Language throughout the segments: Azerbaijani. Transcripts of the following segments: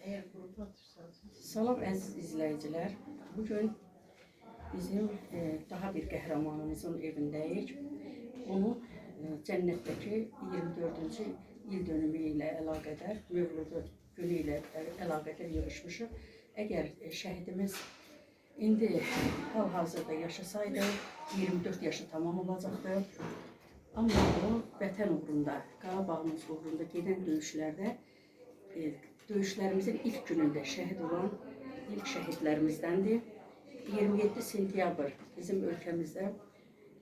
Salam əziz izləyicilər. Bugün bizim daha bir qəhrəmanımızın evindəyik. Onun cənnətdəki 24-cü il dönümü ilə əlaqədar, Mövludu günü ilə əlaqədar yığışmışıq. Əgər şəhidimiz indi hal-hazırda yaşasaydı, 24 yaşı tamam olacaqdı. Amma o, vətən uğrunda, Qarabağımız uğrunda gedən döyüşlərimizin ilk günündə şəhid olan ilk şəhidlərimizdəndir. 27 sentyabr bizim ölkəmizdə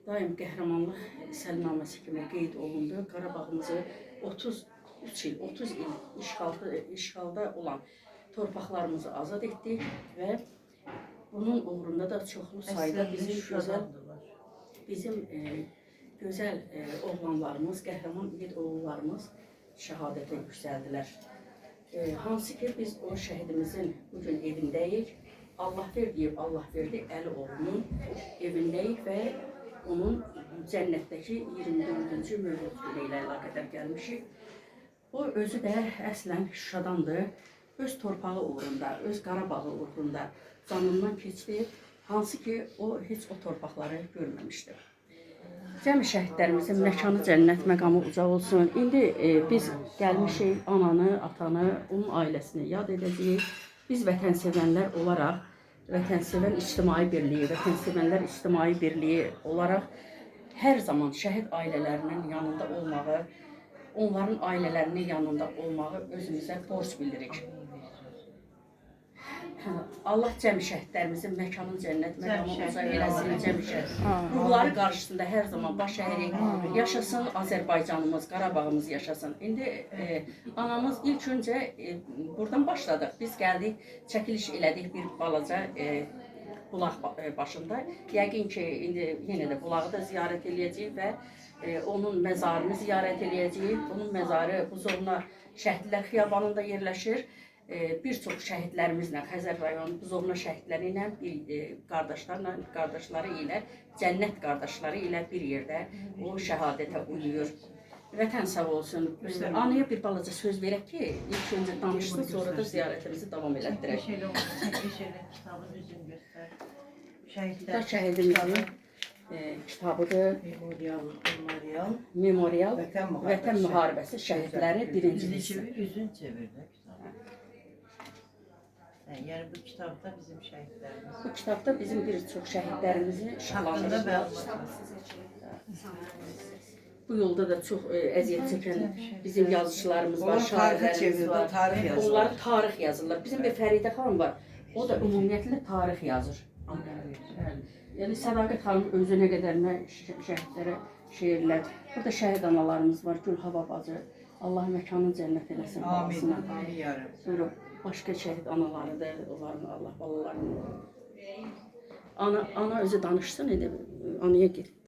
daim qəhrəmanlıq səlnaməsi kimi qeyd olundu. Qarabağımızı 33 il, 30 il işğalda olan torpaqlarımızı azad etdik və bunun uğrunda da çoxlu sayda bizim gözəl oğlanlarımız, qəhrəman igid oğullarımız şəhadətə yüksəldilər. Hansı ki biz o şəhidimizin bugün evindəyik. Allah ver deyib, Allah verdi Əlioğlunun evindəyik və onun cənnətdəki 24-cü Mövlud günü ilə əlaqədar gəlmişik. O özü də əslən Şuşadandır. Öz torpağı uğrunda, öz Qarabağı uğrunda canından keçdi. Hansı ki o heç o torpaqları görməmişdir. Cəmi şəhidlərimizin məkanı cənnət, məqamı ucaq olsun. İndi biz gəlmişik ananı, atanı, onun ailəsini yad edəcəyik. Biz vətənsevənlər olaraq, vətənsevən ictimai birliyi, vətənsevənlər ictimai birliyi olaraq hər zaman şəhid ailələrinin yanında olmağı, onların ailələrinin yanında olmağı özümüzə borc bilirik. Allah cəmi şəhidlərimizin məkanın cənnət, məqamı ucaq eləsin, cəmi şəhid. Ruhları qarşısında hər zaman baş əyirik. Yaşasın Azərbaycanımız, Qarabağımız yaşasın. İndi anamız ilk öncə buradan başladıq. Biz gəldik, çəkiliş elədik bir balaca bulaq başında. Yəqin ki, indi yenə də bulağı da ziyarət eləyəcəyik və onun məzarını ziyarət eləyəcəyik. Onun məzarı Buzovna Şəhidlər Xiyabanında yerləşir. Bir çox şəhidlərimizlə, Xəzər rayonu Buzovna şəhidləri ilə, qardaşları ilə, cənnət qardaşları ilə bir yerdə o şəhadətə uyuyur. Vətən sağ olsun. Anaya bir balaca söz verək ki, ilk öncə danışsın, sonra da ziyarətimizi davam elətdirək. Bu da şəhidimizin kitabıdır. Memorial, Vətən Müharibəsi Şəhidləri birinci hissi. Üzün çevirdi kitabı. Yəni bu kitabda bizim şəhidlərimiz. Bu kitabda bizim bir çox şəhidlərimizi şahlandırır. Bu yolda da çox əziyyət çəkən bizim yazıçılarımız var, şairlərimiz var. Onlar tarix yazırlar. Bizim bir Fəridə xanım var. O da ümumiyyətlə tarix yazır. Yəni Sədaqət xanım özü nə qədər şəhidlərə şeirlər. Burada şəhid analarımız var. Gülhava bacı. Allah məkanın cənnət eləsin babasına. Sonra başqa şəhid analarıdır. Onların Allah balalarını. Ana özü danışsın, anaya gir.